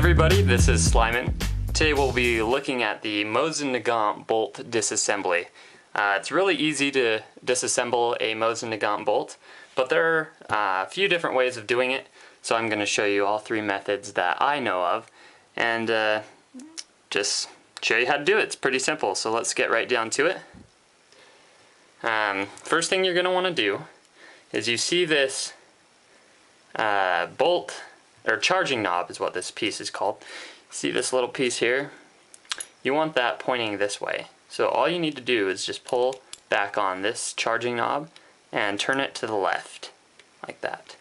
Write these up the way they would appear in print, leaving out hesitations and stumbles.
everybody, this is Slyman. Today we'll be looking at the Mosin Nagant bolt disassembly. It's really easy to disassemble a Mosin Nagant bolt, but there are a few different ways of doing it, so I'm going to show you all three methods that I know of, and just show you how to do it. It's pretty simple, so let's get right down to it. First thing you're going to want to do is you see this bolt, or charging knob is what this piece is called. See this little piece here? You want that pointing this way. So all you need to do is just pull back on this charging knob and turn it to the left, like that.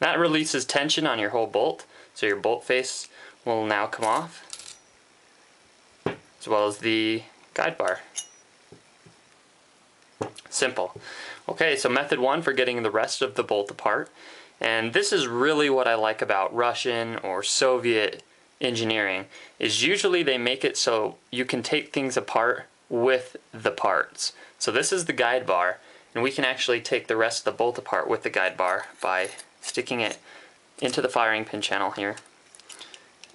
That releases tension on your whole bolt, so your bolt face will now come off, as well as the guide bar. Simple. Okay, so method one for getting the rest of the bolt apart. And this is really what I like about Russian or Soviet engineering, is usually they make it so you can take things apart with the parts. So this is the guide bar, and we can actually take the rest of the bolt apart with the guide bar by sticking it into the firing pin channel here,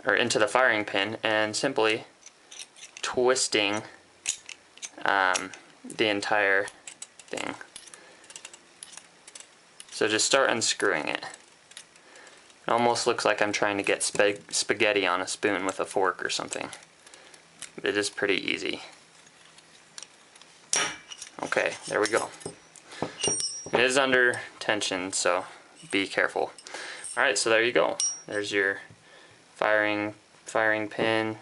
or into the firing pin, and simply twisting the entire thing. So just start unscrewing it. It almost looks like I'm trying to get spaghetti on a spoon with a fork or something. But it is pretty easy. Okay, there we go. It is under tension, so be careful. Alright, so there you go. There's your firing pin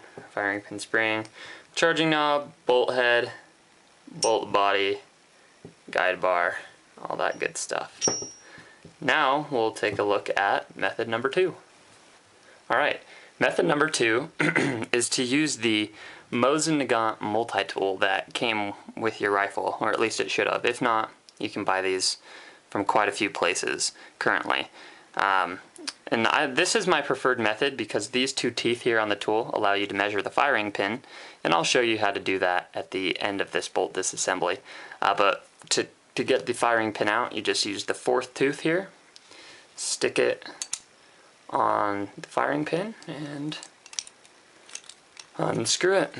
spring, charging knob, bolt head, bolt body, guide bar, all that good stuff. Now we'll take a look at method number two. Alright, method number two is to use the Mosin Nagant multi-tool that came with your rifle, or at least it should have. If not, you can buy these from quite a few places currently. This is my preferred method because these two teeth here on the tool allow you to measure the firing pin, and I'll show you how to do that at the end of this bolt disassembly. But to get the firing pin out, you just use the fourth tooth here, stick it on the firing pin, and unscrew it.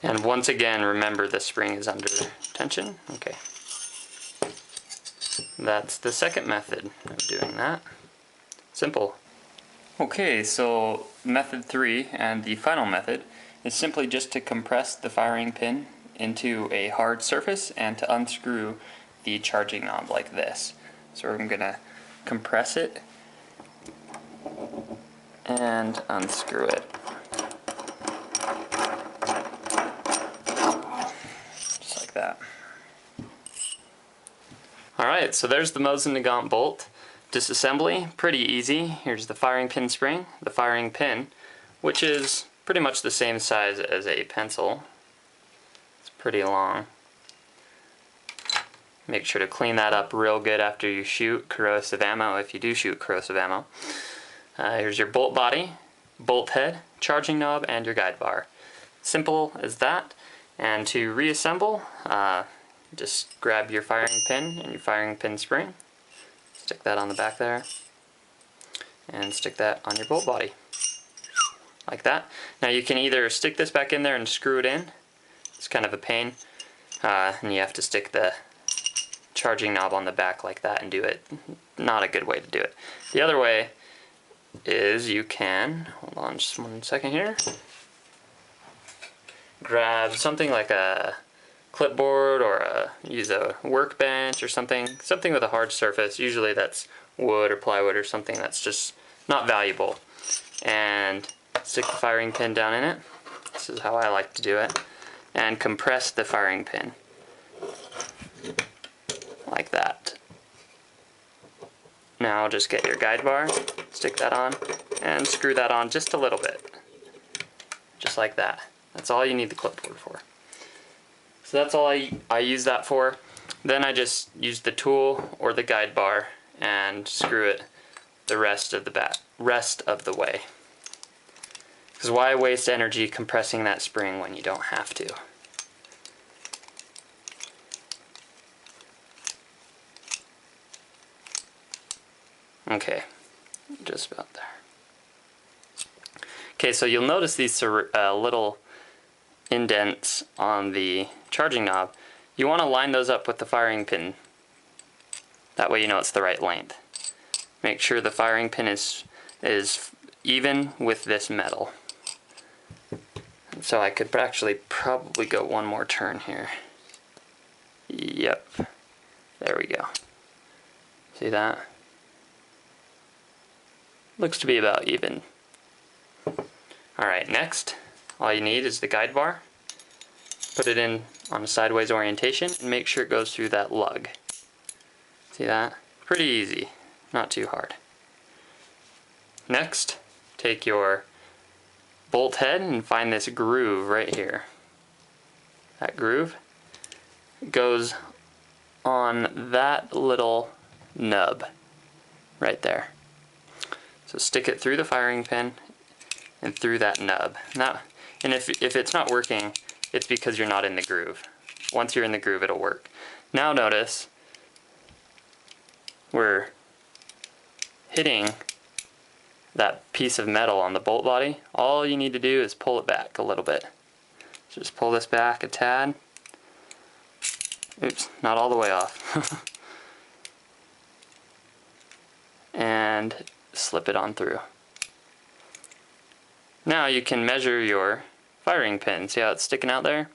And once again, remember the spring is under tension. Okay. That's the second method of doing that. Simple. Okay, so method three, and the final method, is simply just to compress the firing pin into a hard surface and to unscrew the charging knob like this. So we're going to compress it and unscrew it. Just like that. Alright, so there's the Mosin Nagant bolt disassembly. Pretty easy. Here's the firing pin spring, the firing pin, which is pretty much the same size as a pencil. It's pretty long. Make sure to clean that up real good after you shoot corrosive ammo, if you do shoot corrosive ammo. Here's your bolt body, bolt head, charging knob, and your guide bar. Simple as that. And to reassemble, just grab your firing pin and your firing pin spring. Stick that on the back there, and stick that on your bolt body, like that. Now you can either stick this back in there and screw it in. It's kind of a pain, and you have to stick the charging knob on the back like that and do it. Not a good way to do it. The other way is you can, hold on just 1 second here, grab something like a clipboard, or use a workbench or something with a hard surface. Usually that's wood or plywood or something that's just not valuable, and stick the firing pin down in it. This is how I like to do it, and compress the firing pin like that. Now just get your guide bar, stick that on, and screw that on just a little bit, just like that. That's all you need the clipboard for. So that's all I use that for. Then I just use the tool or the guide bar and screw it the rest of the way. Because why waste energy compressing that spring when you don't have to? Okay, just about there. Okay, so you'll notice these little indents on the charging knob. You want to line those up with the firing pin. That way you know it's the right length. Make sure the firing pin is even with this metal. So I could actually probably go one more turn here. Yep, there we go. See that? Looks to be about even. Alright, next, all you need is the guide bar. Put it in on a sideways orientation and make sure it goes through that lug. See that? Pretty easy, not too hard. Next, take your bolt head and find this groove right here. That groove goes on that little nub right there. So stick it through the firing pin and through that nub. And if it's not working, it's because you're not in the groove. Once you're in the groove, it'll work. Now notice we're hitting that piece of metal on the bolt body. All you need to do is pull it back a little bit. So just pull this back a tad. Oops, not all the way off. And slip it on through. Now you can measure your firing pin. See how it's sticking out there?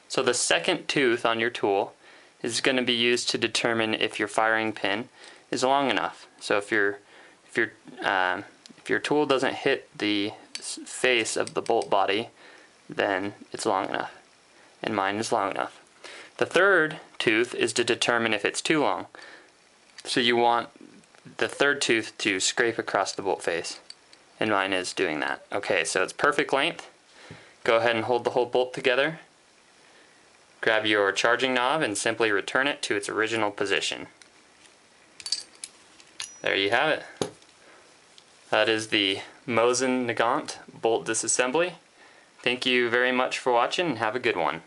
So the second tooth on your tool is going to be used to determine if your firing pin is long enough. So if your tool doesn't hit the face of the bolt body, then it's long enough. And mine is long enough. The third tooth is to determine if it's too long. So you want the third tooth to scrape across the bolt face. And mine is doing that. Okay, so it's perfect length. Go ahead and hold the whole bolt together. Grab your charging knob and simply return it to its original position. There you have it. That is the Mosin Nagant bolt disassembly. Thank you very much for watching and have a good one.